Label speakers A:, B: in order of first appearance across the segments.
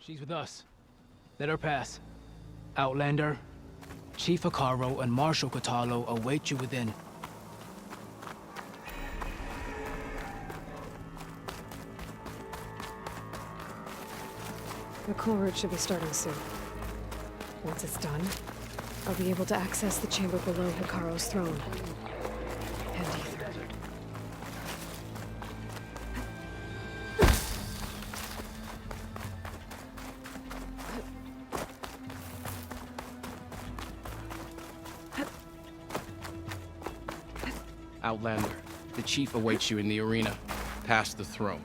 A: She's with us. Let her pass. Outlander, Chief Hikaru and Marshal Katalo await you within.
B: The coal route should be starting soon. Once it's done, I'll be able to access the chamber below Hikaru's throne. And Ether.
C: Outlander, the chief awaits you in the arena, past the throne.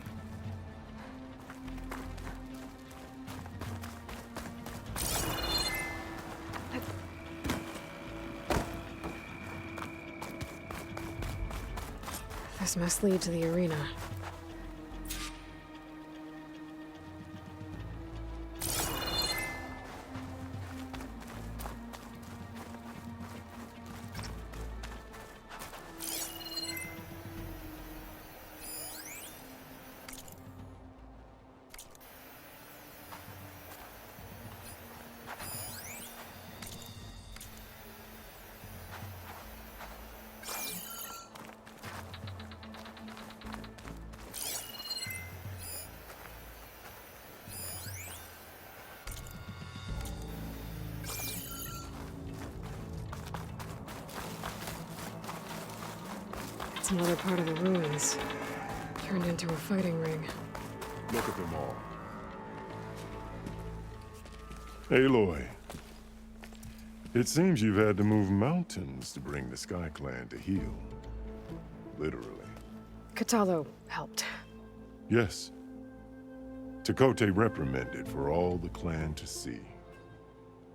B: This must lead to the arena. It's another part of the ruins, turned into a fighting ring.
D: Look at them all. Aloy, it seems you've had to move mountains to bring the Sky Clan to heal. Literally.
B: Katalo helped.
D: Yes. Tekote reprimanded for all the clan to see.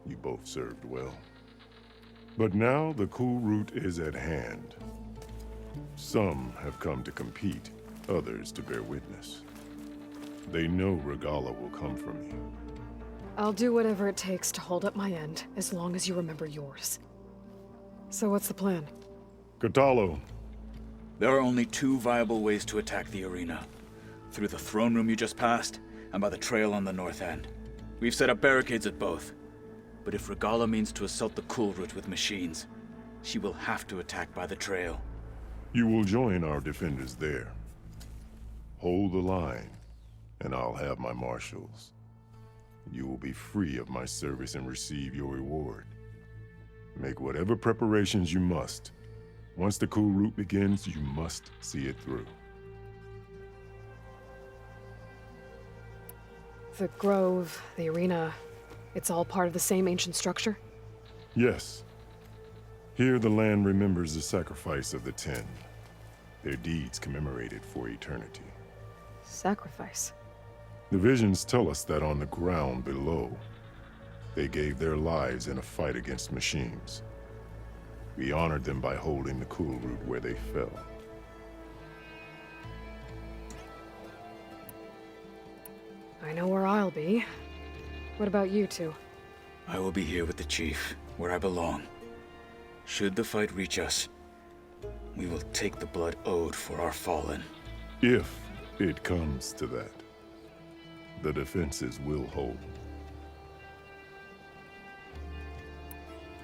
D: You both served well. But now the cool route is at hand. Some have come to compete, others to bear witness. They know Regala will come for me.
B: I'll do whatever it takes to hold up my end, as long as you remember yours. So what's the plan?
D: Katalo.
E: There are only two viable ways to attack the arena. Through the throne room you just passed, and by the trail on the north end. We've set up barricades at both. But if Regala means to assault the cool route with machines, she will have to attack by the trail.
D: You will join our defenders there. Hold the line, and I'll have my marshals. You will be free of my service and receive your reward. Make whatever preparations you must. Once the cool route begins, you must see it through.
B: The grove, the arena, it's all part of the same ancient structure?
D: Yes. Here the land remembers the sacrifice of the Ten. Their deeds commemorated for eternity.
B: Sacrifice?
D: The visions tell us that on the ground below, they gave their lives in a fight against machines. We honored them by holding the cool route where they fell.
B: I know where I'll be. What about you two?
E: I will be here with the chief, where I belong. Should the fight reach us, we will take the blood owed for our fallen.
D: If it comes to that, the defenses will hold.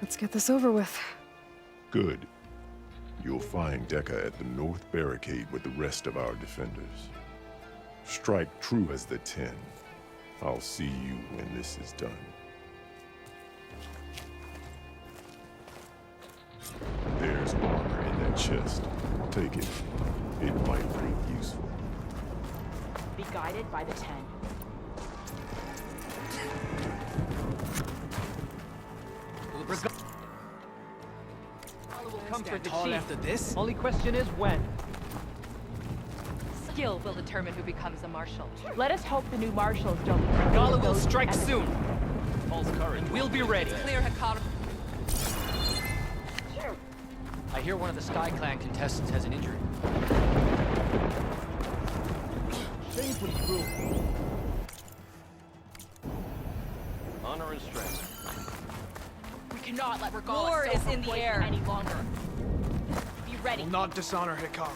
B: Let's get this over with.
D: Good. You'll find Dekka at the north barricade with the rest of our defenders. Strike true as the Ten. I'll see you when this is done. There's armor in that chest. Take it. It might prove useful.
F: Be guided by the Ten.
A: Will come for the chief. After this?
G: Only question is when.
F: Skill will determine who becomes a marshal. Let us hope the new marshals don't...
A: Regala will strike soon. All's courage. We'll be ready.
F: Clear Hikaru.
G: I hear one of the Sky Clan contestants has an injury.
H: Shamefully cruel. Honor and strength.
F: We cannot let Regala
I: War is in the
F: poison
I: air.
F: any longer. Be ready.
A: Will not dishonor Hikaru.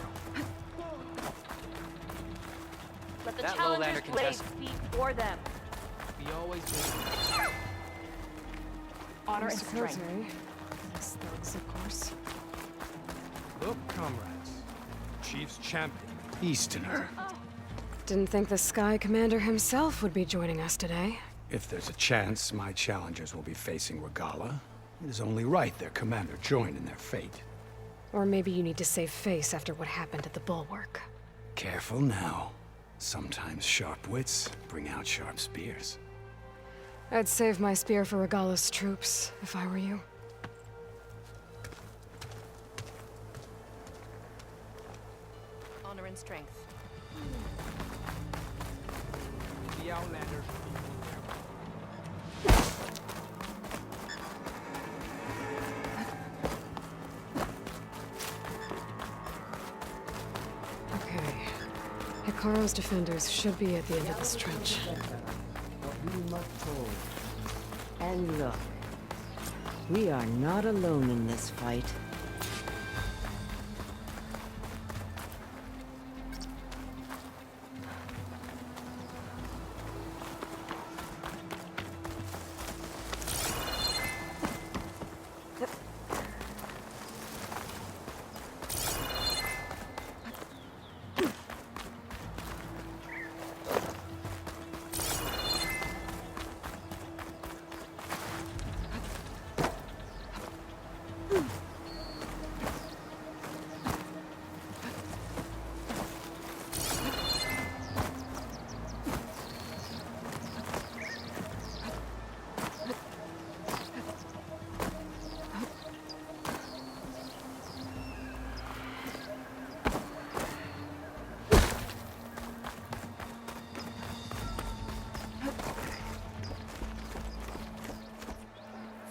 F: Let the
G: That
F: challengers
G: lowlander
F: blaze
G: contestant.
F: speak for them.
A: He always did.
F: Honor and
B: Mr.
F: strength.
B: Cote, yes, thugs, of course.
I: Look, comrades. Chief's champion.
C: Easterner.
B: Didn't think the Sky Commander himself would be joining us today.
J: If there's a chance my challengers will be facing Regala, it is only right their commander join in their fate.
B: Or maybe you need to save face after what happened at the Bulwark.
J: Careful now. Sometimes sharp wits bring out sharp spears.
B: I'd save my spear for Regala's troops, if I were you.
F: Honor and strength.
A: The Outlander.
B: Okay. Hikaro's defenders should be at the end of this trench.
K: And look, we are not alone in this fight.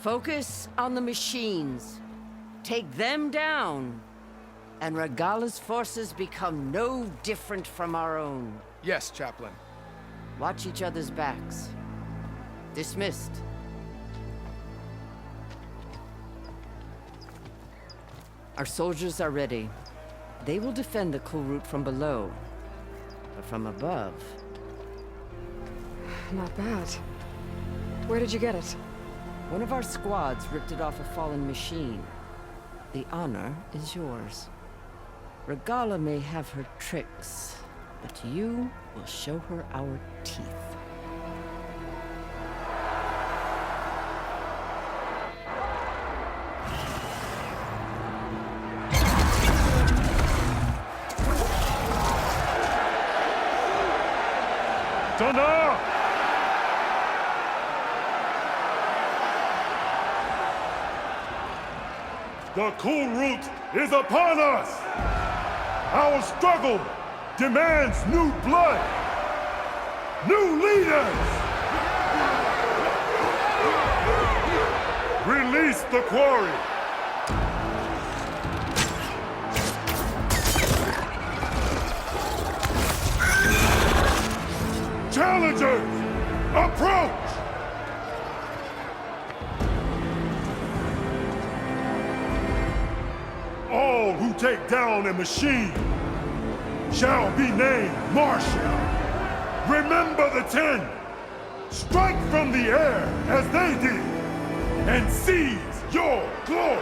K: Focus on the machines. Take them down. And Regala's forces become no different from our own.
C: Yes, Chaplain.
K: Watch each other's backs. Dismissed. Our soldiers are ready. They will defend the cool route from below. But from above...
B: Not bad. Where did you get it?
K: One of our squads ripped it off a fallen machine. The honor is yours. Regala may have her tricks, but you will show her our teeth.
D: Thunder! The cool route is upon us! Our struggle demands new blood! New leaders! Release the quarry! Challengers, approach! All who take down a machine shall be named Marshal. Remember the 10. Strike from the air as they did, and seize your glory.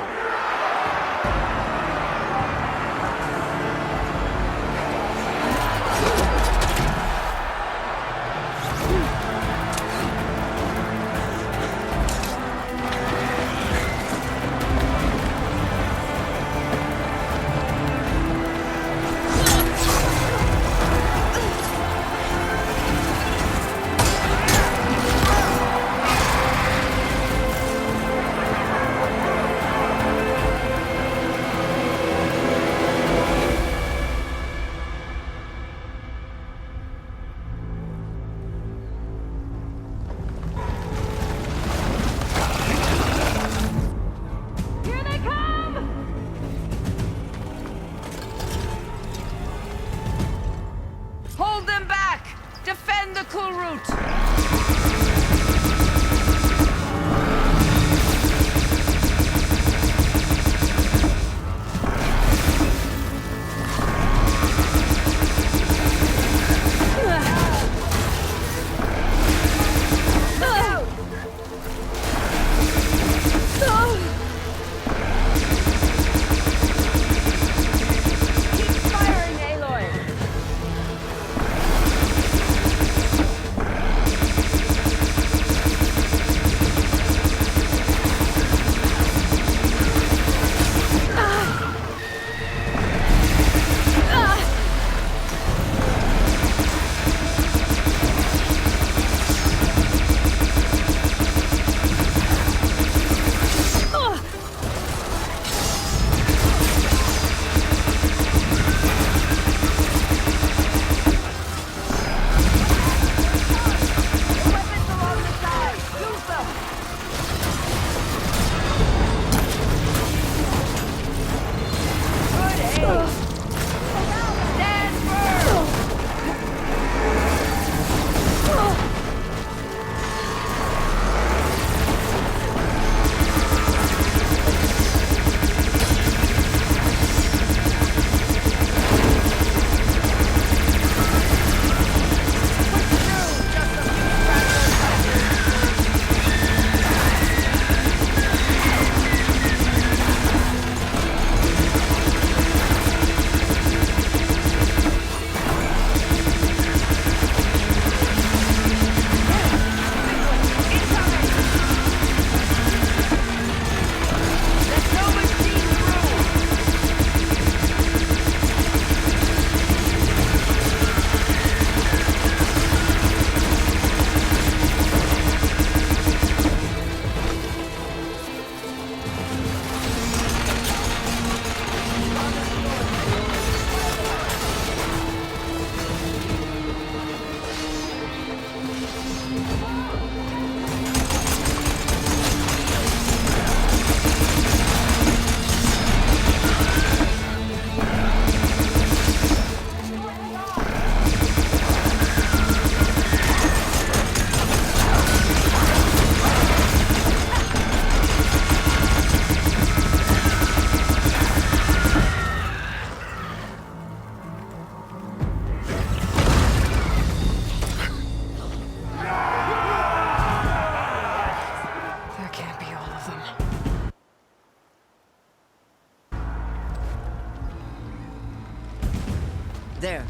K: There.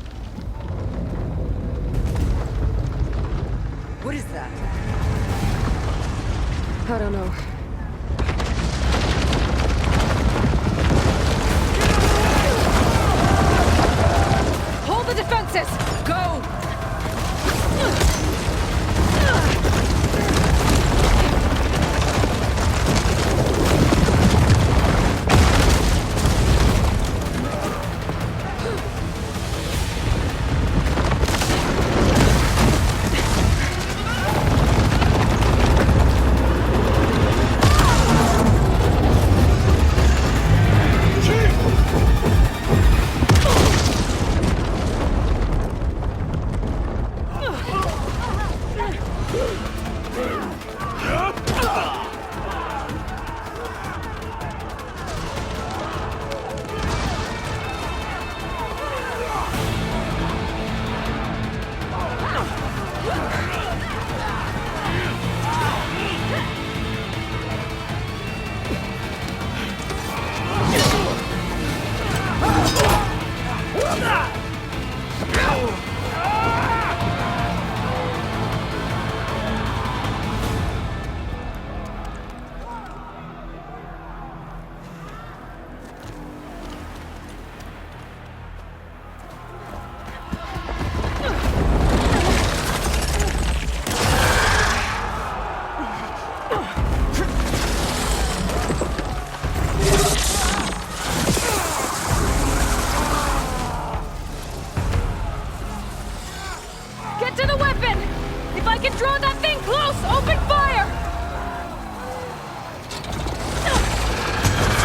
K: What is that?
B: I don't know. Hold the defenses!
K: Go!
B: Get to the weapon! If I can draw that thing close, open fire!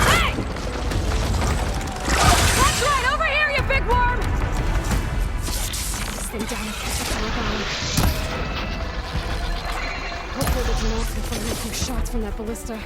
B: Hey! That's right, over here, you big worm! This thing down and catch it from our Hopefully the drones can fire a few shots from that ballista.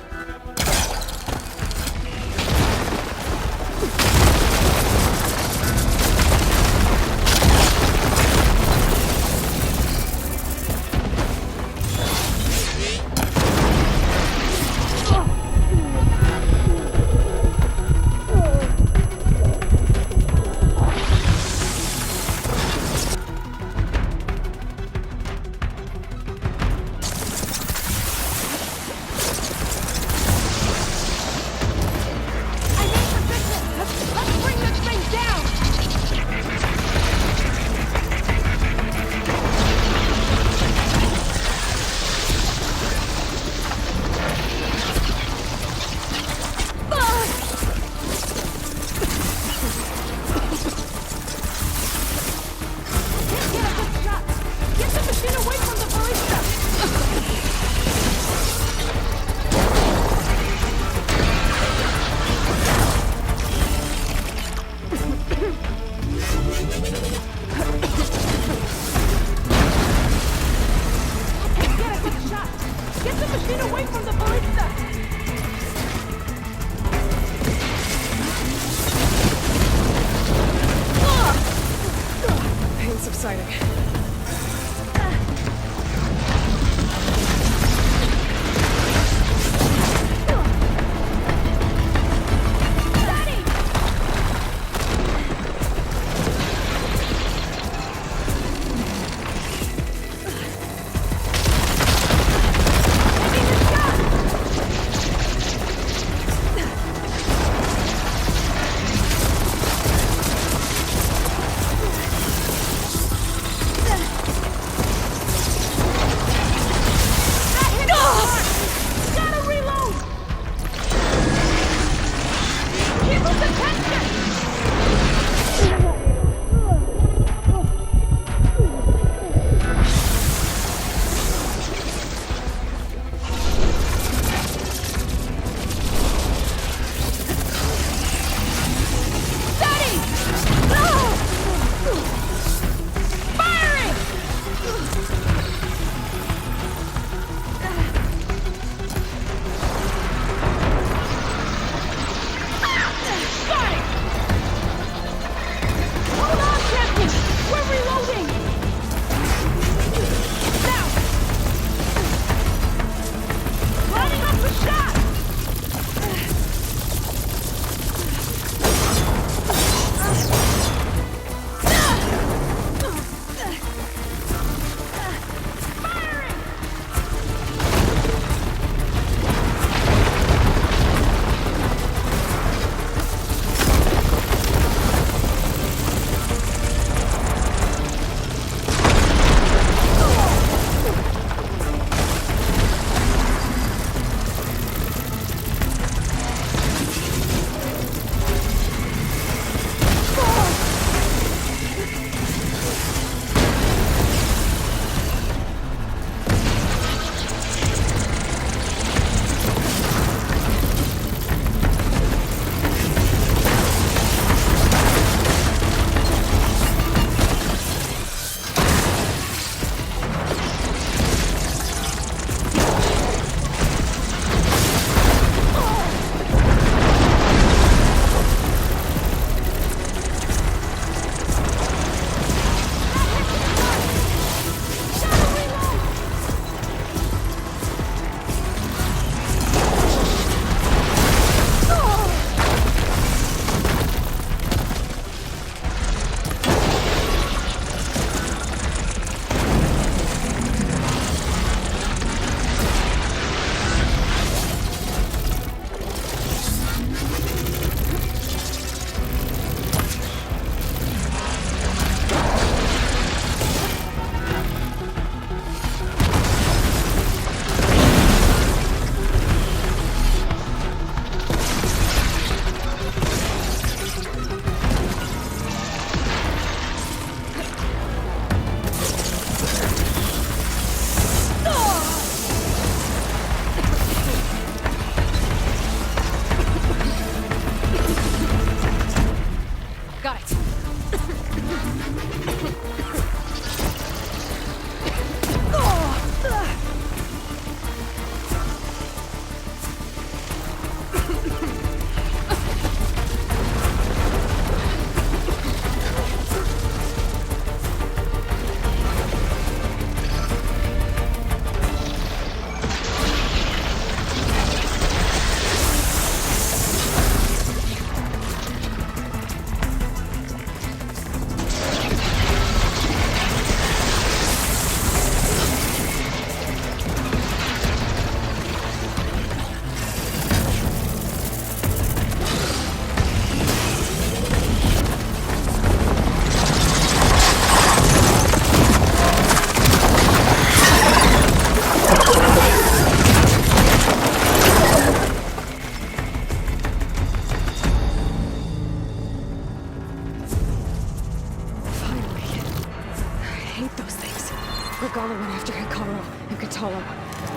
B: Subsiding.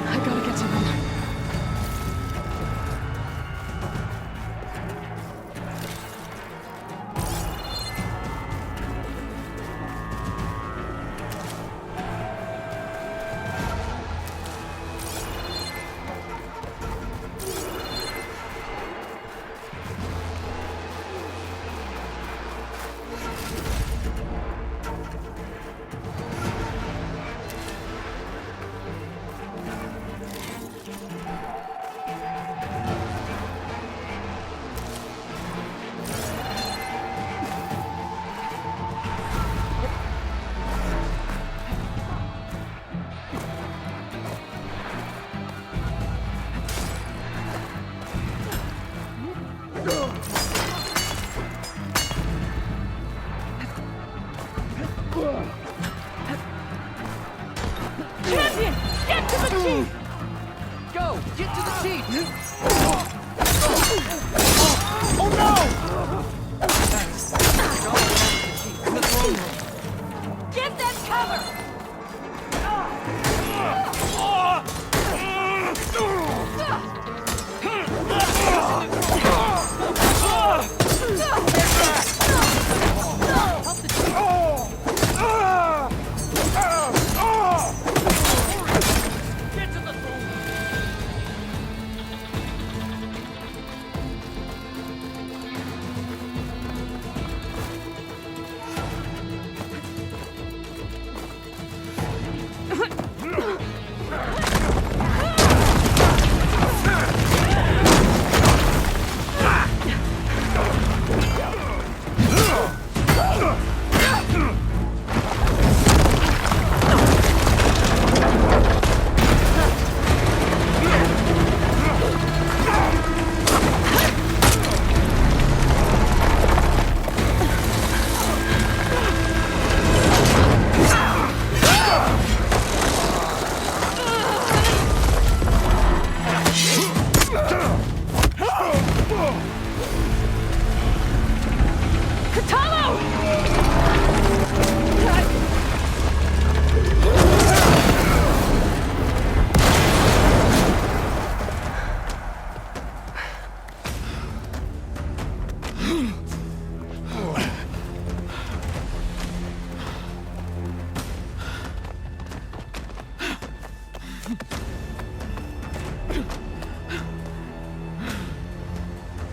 B: I gotta get to them.
F: Champion! Get to the chief!
G: Go! Get to the chief!
F: Oh no!
G: In the throne room.
F: Get that cover!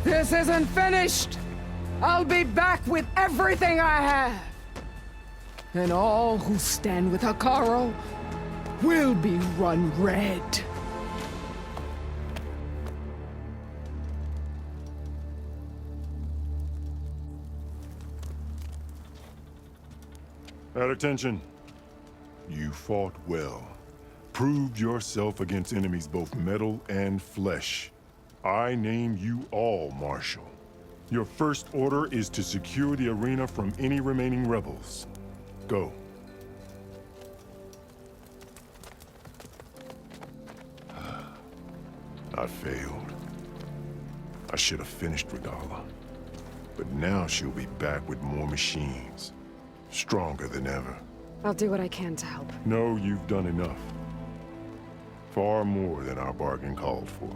K: This isn't finished! I'll be back with everything I have! And all who stand with Hekarro will be run red.
D: At attention. You fought well. Proved yourself against enemies both metal and flesh. I name you all Marshal. Your first order is to secure the arena from any remaining rebels. Go. I failed. I should have finished Regala. But now she'll be back with more machines. Stronger than ever.
B: I'll do what I can to help.
D: No, you've done enough. Far more than our bargain called for.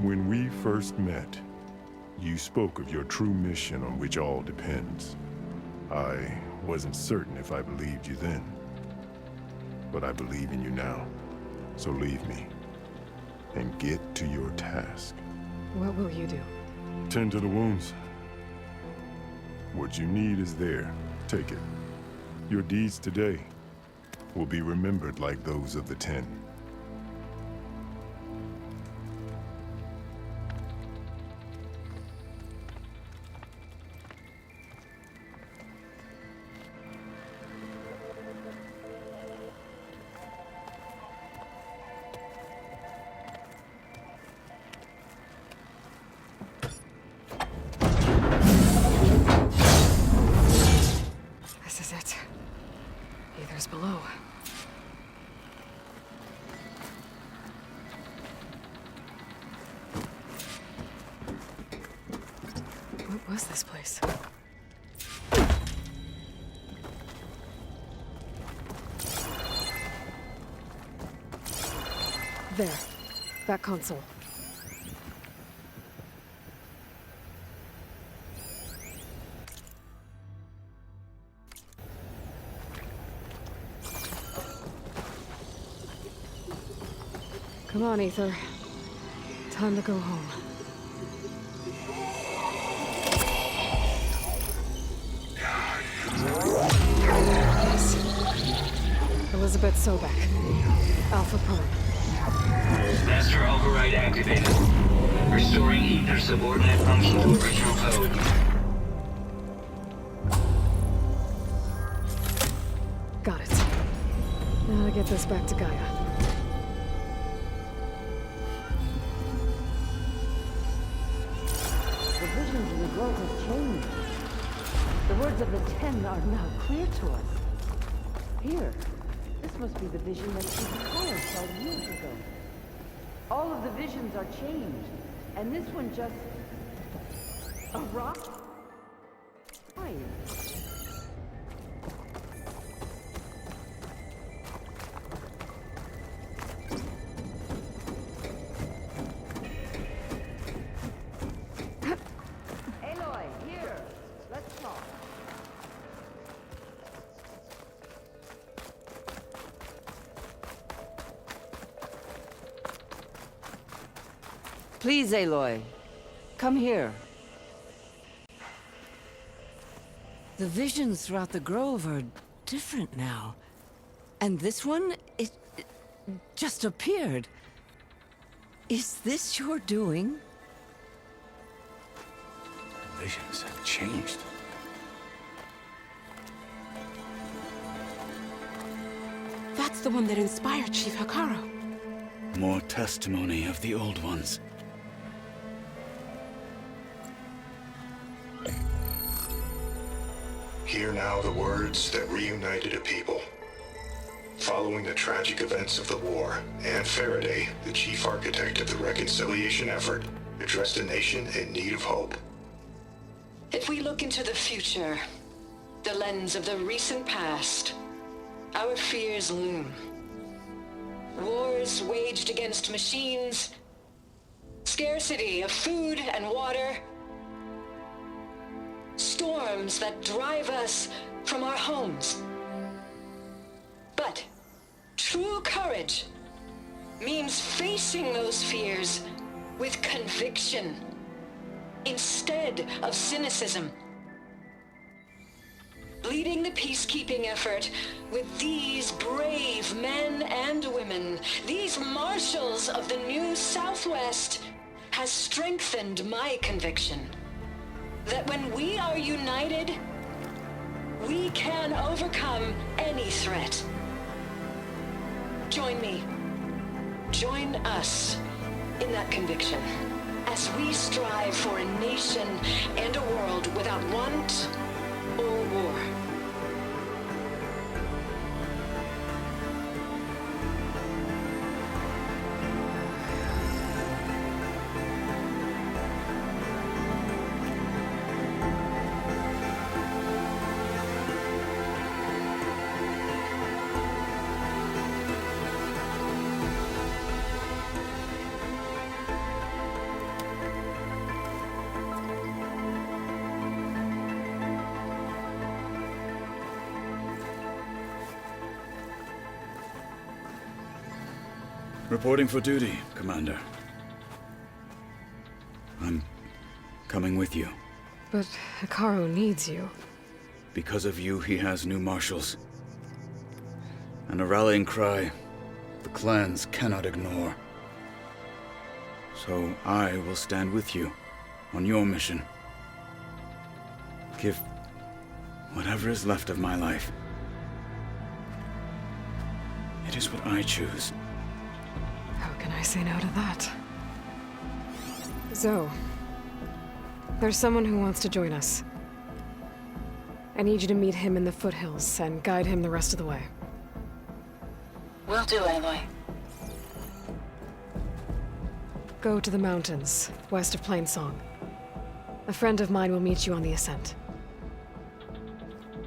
D: When we first met, you spoke of your true mission on which all depends. I wasn't certain if I believed you then. But I believe in you now. So leave me. And get to your task.
B: What will you do?
D: Tend to the wounds. What you need is there. Take it. Your deeds today will be remembered like those of the 10.
B: This is it. Aether's below. What was this place? There. That console. Come on, Ether. Time to go home. Yes. Elizabeth Sobek. Alpha Prime.
L: Master override activated. Restoring Ether subordinate function to original code.
B: Got it. Now to get this back to Gaia.
K: The visions of the grove have changed. The words of the Ten are now clear to us. Here, this must be the vision that Chief Kyle saw years ago. All of the visions are changed, and this one just... a rock? Why? Aloy, here. Let's talk. Please, Aloy. Come here. The visions throughout the grove are different now. And this one, it just appeared. Is this your doing?
J: The visions have changed.
M: That's the one that inspired Chief Hikaru.
E: More testimony of the old ones.
N: Hear now the words that reunited a people. Following the tragic events of the war, Anne Faraday, the chief architect of the reconciliation effort, addressed a nation in need of hope.
O: If we look into the future, the lens of the recent past, our fears loom. Wars waged against machines, scarcity of food and water, storms that drive us from our homes. But true courage means facing those fears with conviction instead of cynicism. Leading the peacekeeping effort with these brave men and women, these marshals of the new Southwest, has strengthened my conviction that when we are united, we can overcome any threat. Join me. Join us in that conviction as we strive for a nation and a world without want or war.
E: Reporting for duty, Commander. I'm coming with you.
B: But Hikaru needs you.
E: Because of you, he has new marshals. And a rallying cry the clans cannot ignore. So I will stand with you on your mission. Give whatever is left of my life. It is what I choose.
B: How can I say no to that? Zoe, there's someone who wants to join us. I need you to meet him in the foothills and guide him the rest of the way.
O: Will do, Aloy.
B: Go to the mountains, west of Plainsong. A friend of mine will meet you on the ascent.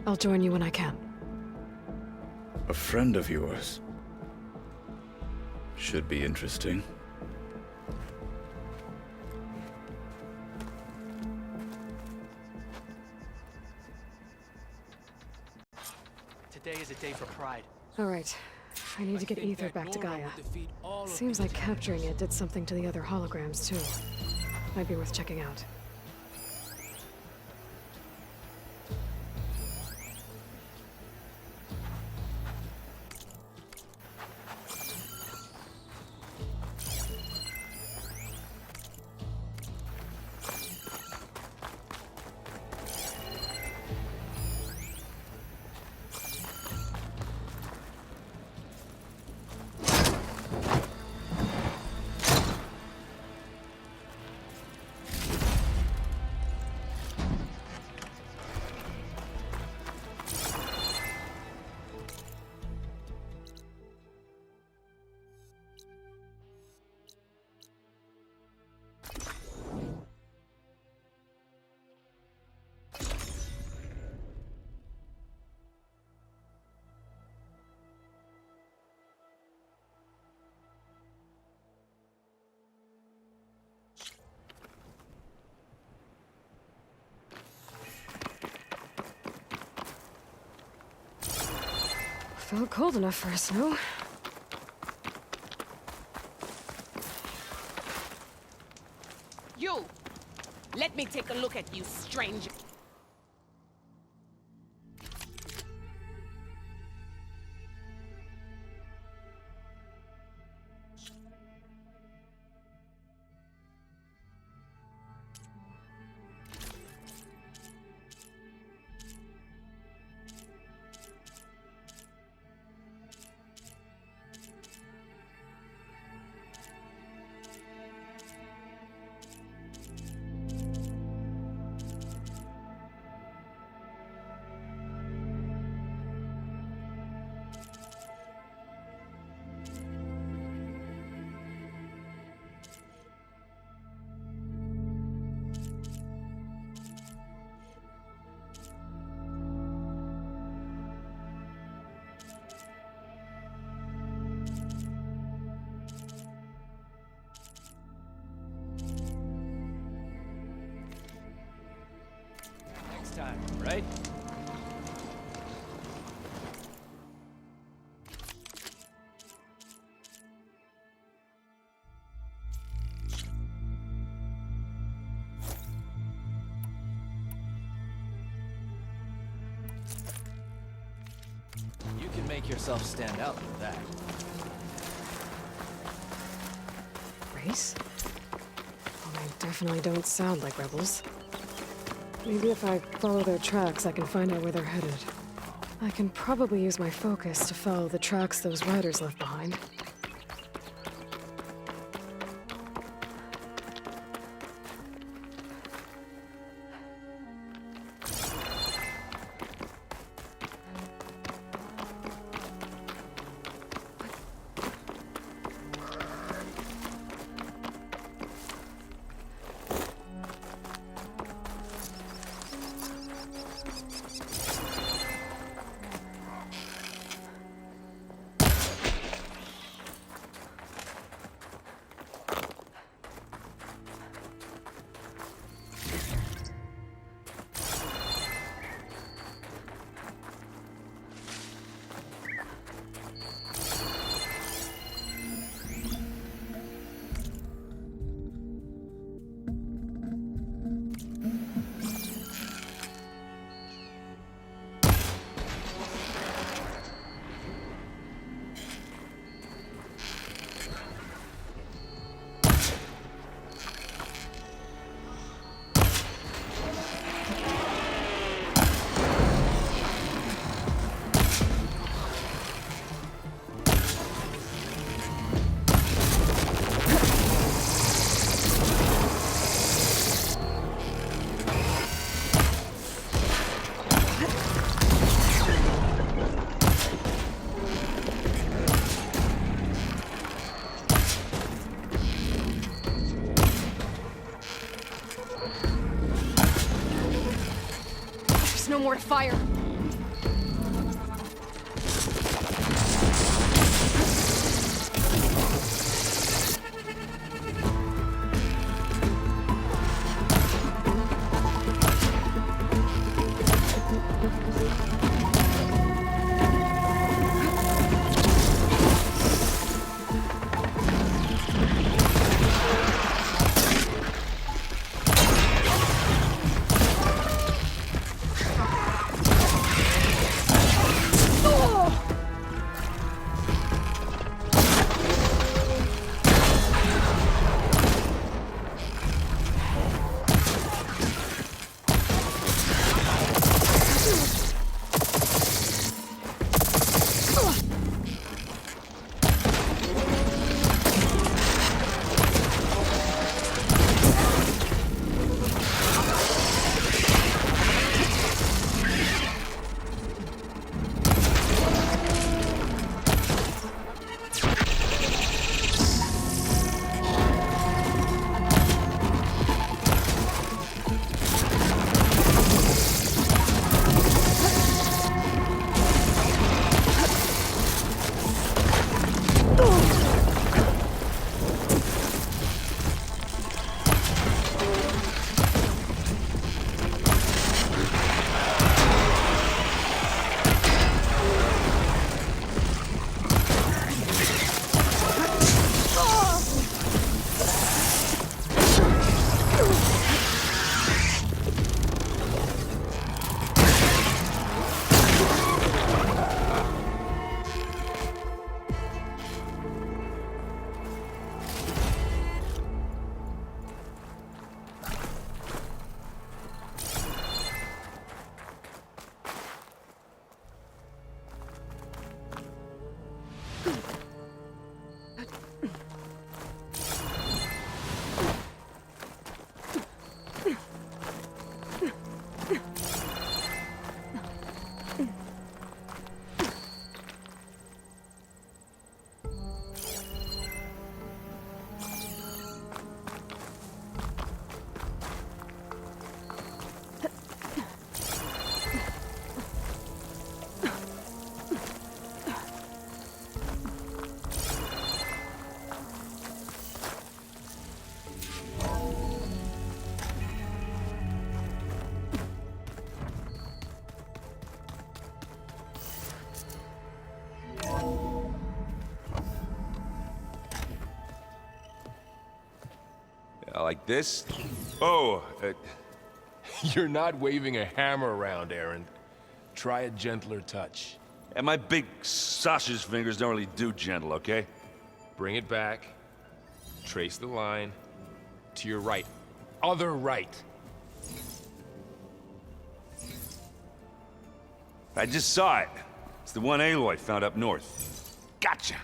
B: I'll join you when I can.
E: A friend of yours? Should be interesting.
G: Today is a day for pride.
B: All right. I need to get Ether back to Gaia. Seems like capturing it did something to the other holograms, too. Might be worth checking out. Felt cold enough for a snow.
M: You! Let me take a look at you, stranger.
G: Time, right? You can make yourself stand out with that.
B: Race? Well, they definitely don't sound like rebels. Maybe if I follow their tracks, I can find out where they're headed. I can probably use my focus to follow the tracks those riders left behind. No more to fire.
P: Like this? Oh,
Q: You're not waving a hammer around, Aaron. Try a gentler touch.
P: and my big sausage fingers don't really do gentle, okay?
Q: Bring it back. Trace the line. To your right. Other right.
P: I just saw it. It's the one Aloy found up north. Gotcha!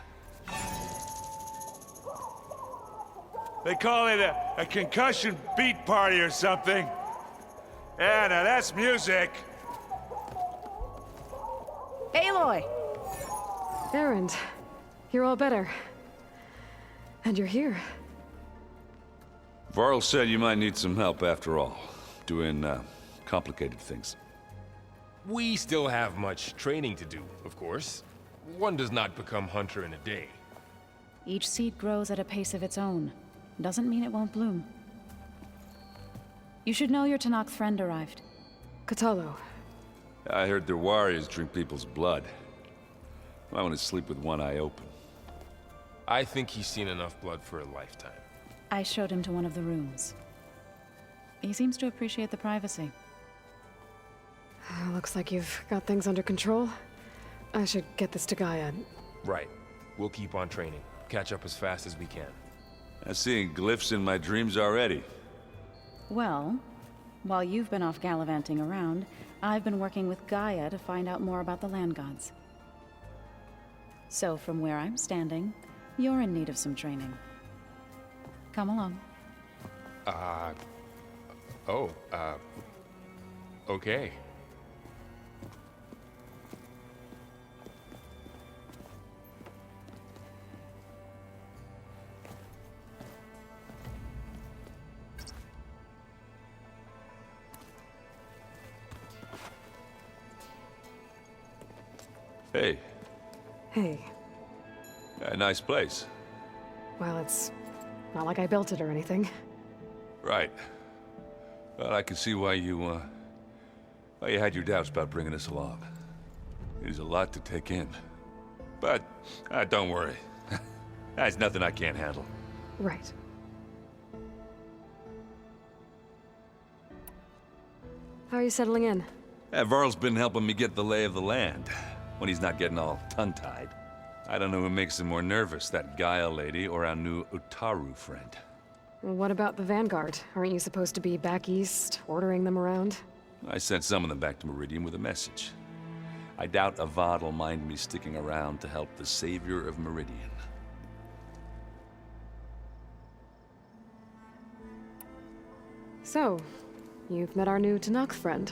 P: They call it a concussion beat party or something. Yeah, now that's music.
K: Aloy!
B: Aaron, you're all better. And you're here.
P: Varl said you might need some help after all. Doing, complicated things.
Q: We still have much training to do, of course. One does not become hunter in a day.
R: Each seed grows at a pace of its own. Doesn't mean it won't bloom. You should know your Tanakh friend arrived.
B: Kotallo.
P: I heard their warriors drink people's blood. I want to sleep with one eye open.
Q: I think he's seen enough blood for a lifetime.
R: I showed him to one of the rooms. He seems to appreciate the privacy.
B: Looks like you've got things under control. I should get this to Gaia.
Q: Right. We'll keep on training. Catch up as fast as we can.
P: I'm seeing glyphs in my dreams already.
R: Well, while you've been off gallivanting around, I've been working with Gaia to find out more about the land gods. So from where I'm standing, you're in need of some training. Come along.
Q: Okay.
P: Hey.
B: Hey.
P: A nice place.
B: Well, it's not like I built it or anything.
P: Right. Well, I can see why you had your doubts about bringing us along. It is a lot to take in. But, don't worry. That's nothing I can't handle.
B: Right. How are you settling in?
P: Varl's been helping me get the lay of the land, when he's not getting all tongue-tied. I don't know who makes him more nervous, that Gaia lady or our new Utaru friend.
B: What about the Vanguard? Aren't you supposed to be back east, ordering them around?
P: I sent some of them back to Meridian with a message. I doubt Avad will mind me sticking around to help the savior of Meridian.
B: So, you've met our new Tanakh friend.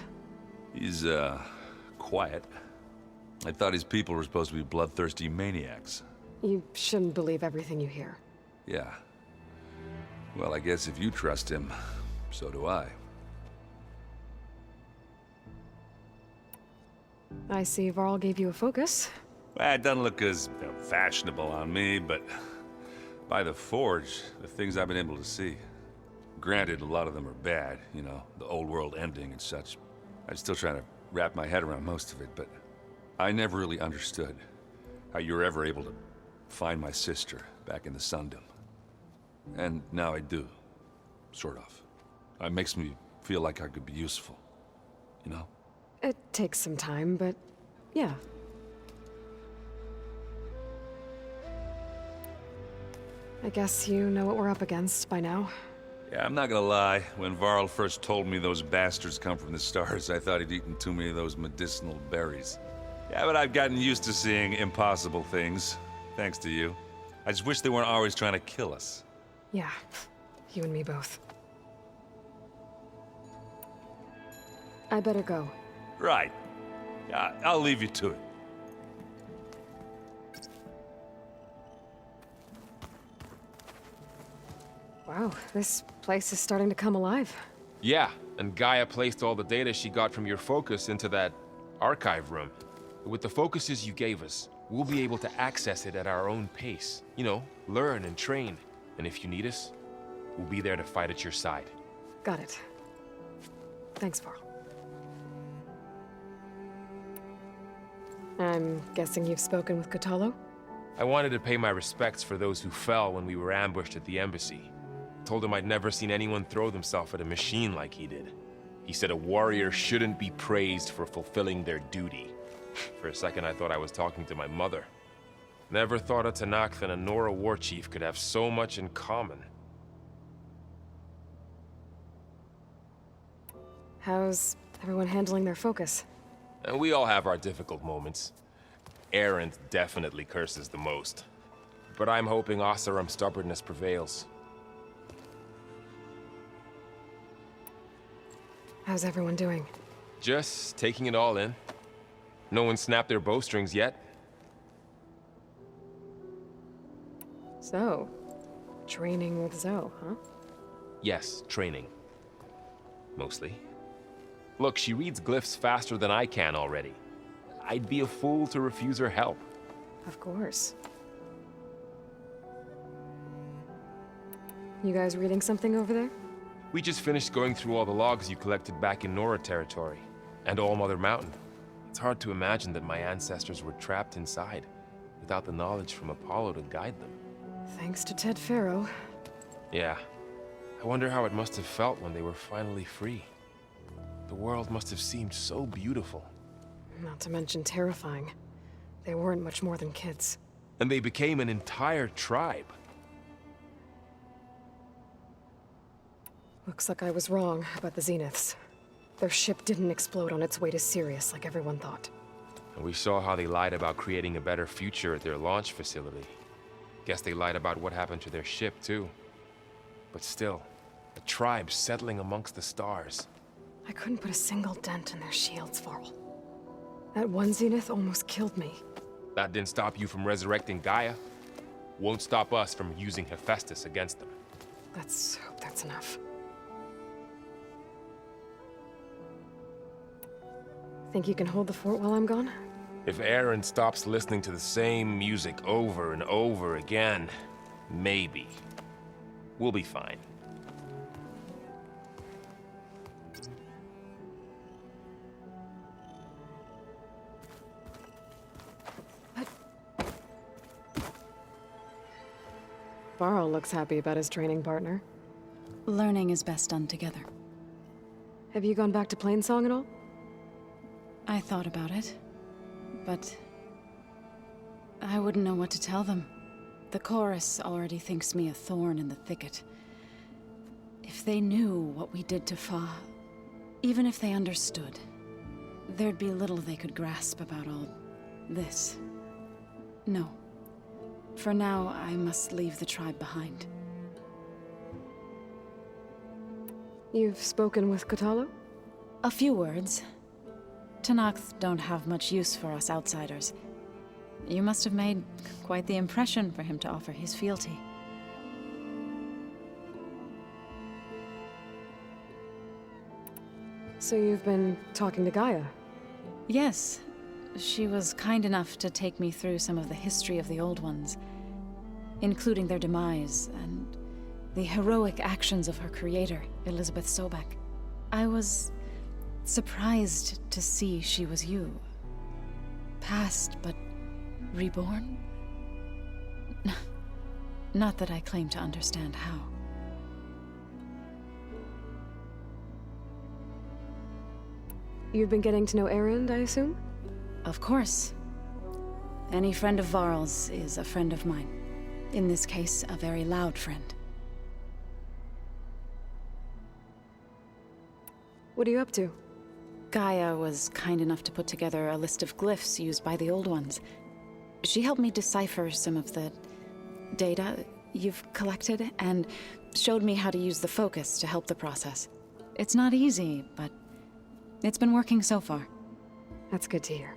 P: He's, quiet. I thought his people were supposed to be bloodthirsty maniacs.
B: You shouldn't believe everything you hear.
P: Yeah. Well, I guess if you trust him, so do I.
B: I see Varl gave you a focus.
P: Well, it doesn't look as fashionable on me, but by the Forge, the things I've been able to see. Granted, a lot of them are bad, you know, the old world ending and such. I'm still trying to wrap my head around most of it, but I never really understood how you were ever able to find my sister back in the Sundom. And now I do. Sort of. It makes me feel like I could be useful. You know?
B: It takes some time, but yeah. I guess you know what we're up against by now.
P: Yeah, I'm not gonna lie. When Varl first told me those bastards come from the stars, I thought he'd eaten too many of those medicinal berries. Yeah, but I've gotten used to seeing impossible things, thanks to you. I just wish they weren't always trying to kill us.
B: Yeah, you and me both. I better go.
P: Right. I'll leave you to it.
B: Wow, this place is starting to come alive.
Q: Yeah, and Gaia placed all the data she got from your focus into that archive room. With the focuses you gave us, we'll be able to access it at our own pace. You know, learn and train. And if you need us, we'll be there to fight at your side.
B: Got it. Thanks, Varl. I'm guessing you've spoken with Kotallo?
Q: I wanted to pay my respects for those who fell when we were ambushed at the embassy. Told him I'd never seen anyone throw themselves at a machine like he did. He said a warrior shouldn't be praised for fulfilling their duty. For a second, I thought I was talking to my mother. Never thought a Tanakh and a Nora war chief could have so much in common.
B: How's everyone handling their focus?
Q: And we all have our difficult moments. Erend definitely curses the most. But I'm hoping Oseram's stubbornness prevails.
B: How's everyone doing?
Q: Just taking it all in. No one snapped their bowstrings yet.
B: So, training with Zoe, huh?
Q: Yes, training. Mostly. Look, she reads glyphs faster than I can already. I'd be a fool to refuse her help.
B: Of course. You guys reading something over there?
Q: We just finished going through all the logs you collected back in Nora territory, and All Mother Mountain. It's hard to imagine that my ancestors were trapped inside, without the knowledge from Apollo to guide them.
B: Thanks to Ted Faro.
Q: Yeah. I wonder how it must have felt when they were finally free. The world must have seemed so beautiful.
B: Not to mention terrifying. They weren't much more than kids.
Q: And they became an entire tribe.
B: Looks like I was wrong about the Zeniths. Their ship didn't explode on its way to Sirius like everyone thought.
Q: And we saw how they lied about creating a better future at their launch facility. Guess they lied about what happened to their ship, too. But still, a tribe settling amongst the stars.
B: I couldn't put a single dent in their shields, Varl. That one Zenith almost killed me.
Q: That didn't stop you from resurrecting Gaia. Won't stop us from using Hephaestus against them.
B: Let's hope that's enough. Think you can hold the fort while I'm gone?
Q: If Erend stops listening to the same music over and over again, maybe. We'll be fine.
B: Varl looks happy about his training partner.
R: Learning is best done together.
B: Have you gone back to Plainsong at all?
R: I thought about it, but I wouldn't know what to tell them. The chorus already thinks me a thorn in the thicket. If they knew what we did to Fa, even if they understood, there'd be little they could grasp about all this. No. For now, I must leave the tribe behind.
B: You've spoken with Kotallo?
R: A few words. Tanakh don't have much use for us outsiders. You must have made quite the impression for him to offer his fealty.
B: So you've been talking to Gaia?
R: Yes. She was kind enough to take me through some of the history of the Old Ones, including their demise and the heroic actions of her creator, Elizabeth Sobek. I was surprised to see she was you. Past, but reborn? Not that I claim to understand how.
B: You've been getting to know Erend, I assume?
R: Of course. Any friend of Varl's is a friend of mine. In this case, a very loud friend.
B: What are you up to?
R: Gaia was kind enough to put together a list of glyphs used by the Old Ones. She helped me decipher some of the data you've collected, and showed me how to use the focus to help the process. It's not easy, but it's been working so far.
B: That's good to hear.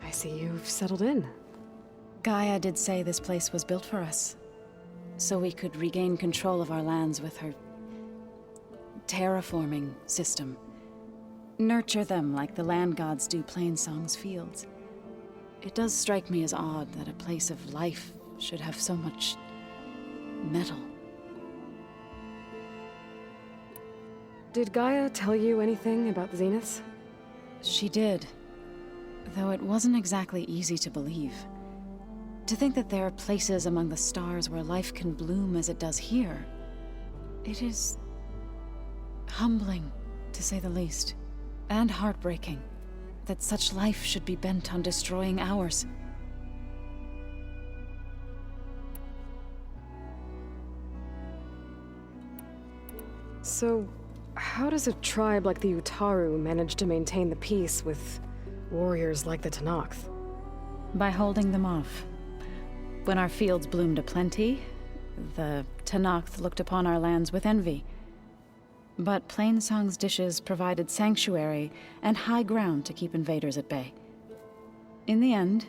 B: I see you've settled in.
R: Gaia did say this place was built for us, so we could regain control of our lands with her terraforming system. Nurture them like the land gods do Plainsong's fields. It does strike me as odd that a place of life should have so much metal.
B: Did Gaia tell you anything about the Zeniths?
R: She did, though it wasn't exactly easy to believe. To think that there are places among the stars where life can bloom as it does here, it is humbling, to say the least, and heartbreaking that such life should be bent on destroying ours.
B: So, how does a tribe like the Utaru manage to maintain the peace with warriors like the Tenakth?
R: By holding them off. When our fields bloomed aplenty, the Tenakth looked upon our lands with envy. But Plainsong's dishes provided sanctuary and high ground to keep invaders at bay. In the end,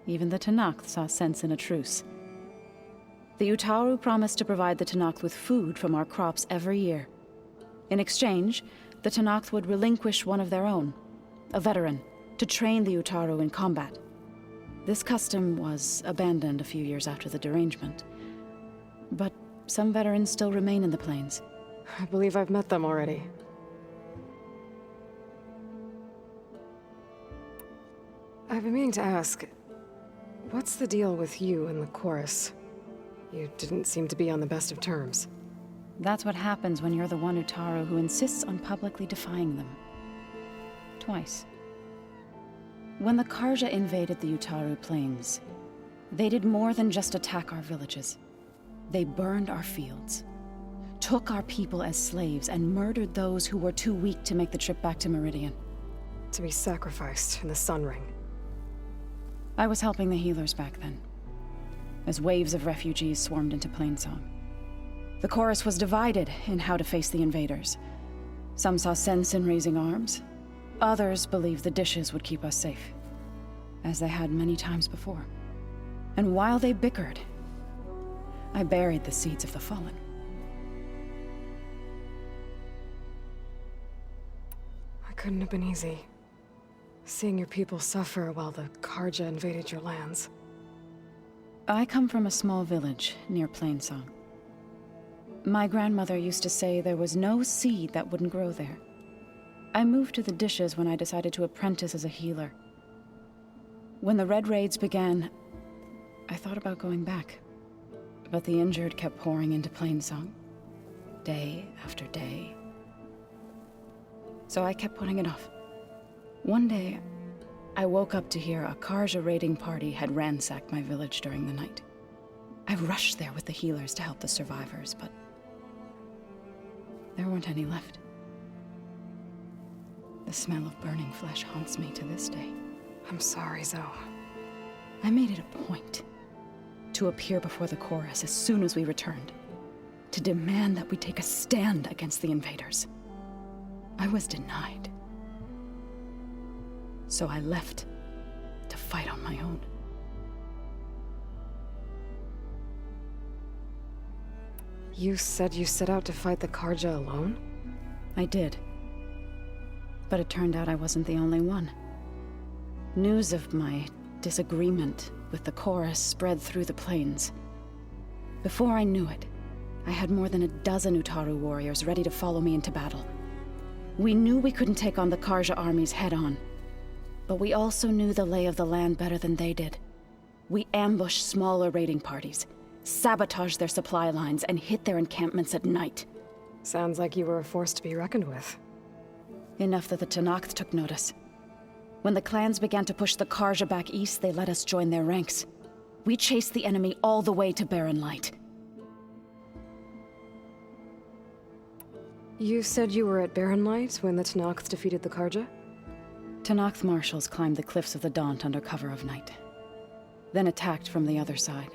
R: even the Tenakth saw sense in a truce. The Utaru promised to provide the Tenakth with food from our crops every year. In exchange, the Tenakth would relinquish one of their own, a veteran, to train the Utaru in combat. This custom was abandoned a few years after the derangement. But some veterans still remain in the plains.
B: I believe I've met them already. I've been meaning to ask, what's the deal with you and the chorus? You didn't seem to be on the best of terms.
R: That's what happens when you're the one Utaru who insists on publicly defying them. Twice. When the Karja invaded the Utaru plains, they did more than just attack our villages. They burned our fields, took our people as slaves, and murdered those who were too weak to make the trip back to Meridian.
B: To be sacrificed in the Sun Ring.
R: I was helping the healers back then, as waves of refugees swarmed into Plainsong. The chorus was divided in how to face the invaders. Some saw sense in raising arms. Others believed the dishes would keep us safe, as they had many times before. And while they bickered, I buried the seeds of the fallen.
B: It couldn't have been easy. Seeing your people suffer while the Karja invaded your lands.
R: I come from a small village near Plainsong. My grandmother used to say there was no seed that wouldn't grow there. I moved to the dishes when I decided to apprentice as a healer. When the Red Raids began, I thought about going back. But the injured kept pouring into Plainsong, day after day. So I kept putting it off. One day, I woke up to hear a Karja raiding party had ransacked my village during the night. I rushed there with the healers to help the survivors, but there weren't any left. The smell of burning flesh haunts me to this day.
B: I'm sorry, Zoe.
R: I made it a point to appear before the chorus as soon as we returned, to demand that we take a stand against the invaders. I was denied. So I left to fight on my own.
B: You said you set out to fight the Karja alone?
R: I did. But it turned out I wasn't the only one. News of my disagreement with the chorus spread through the plains. Before I knew it, I had more than a dozen Utaru warriors ready to follow me into battle. We knew we couldn't take on the Karja armies head-on, but we also knew the lay of the land better than they did. We ambushed smaller raiding parties, sabotaged their supply lines, and hit their encampments at night.
B: Sounds like you were a force to be reckoned with.
R: Enough that the Tenakth took notice. When the clans began to push the Karja back east, they let us join their ranks. We chased the enemy all the way to Barren Light.
B: You said you were at Barren Light when the Tenakth defeated the Karja?
R: Tenakth marshals climbed the cliffs of the Daunt under cover of night, then attacked from the other side.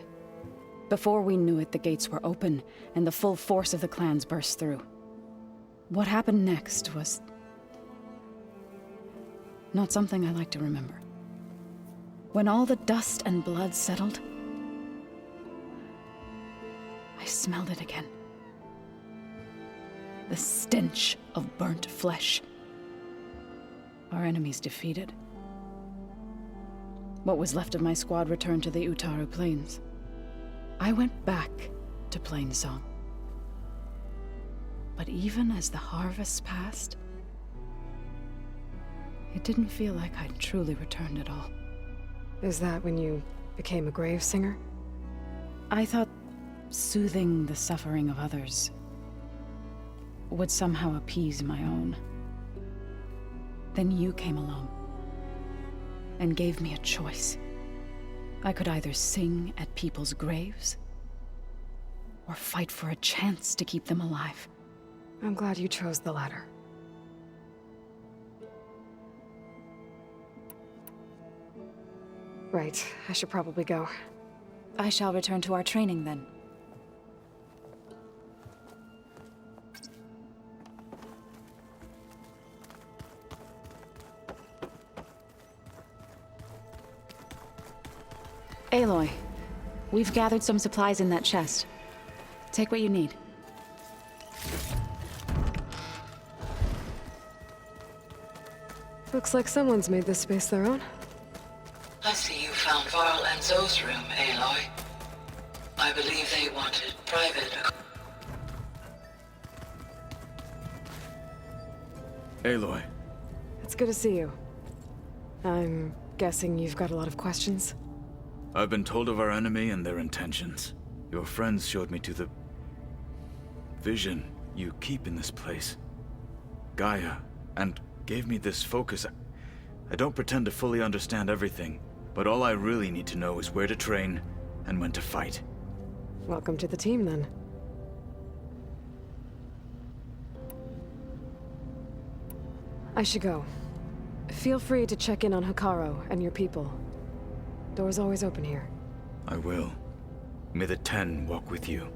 R: Before we knew it, the gates were open, and the full force of the clans burst through. What happened next was not something I like to remember. When all the dust and blood settled, I smelled it again. The stench of burnt flesh. Our enemies defeated. What was left of my squad returned to the Utaru Plains. I went back to Plainsong. But even as the harvests passed, it didn't feel like I'd truly returned at all.
B: Is that when you became a grave singer?
R: I thought soothing the suffering of others would somehow appease my own. Then you came along and gave me a choice. I could either sing at people's graves or fight for a chance to keep them alive.
B: I'm glad you chose the latter. Right, I should probably go.
R: I shall return to our training then. Aloy, we've gathered some supplies in that chest. Take what you need.
B: Looks like someone's made this space their own.
S: I see you found Varl and Zoe's room, Aloy. I believe they wanted private...
E: Aloy.
B: It's good to see you. I'm guessing you've got a lot of questions?
E: I've been told of our enemy and their intentions. Your friends showed me to the... vision you keep in this place. Gaia, and gave me this focus. I don't pretend to fully understand everything, but all I really need to know is where to train and when to fight.
B: Welcome to the team, then. I should go. Feel free to check in on Hikaru and your people. Door's always open here.
E: I will. May the Ten walk with you.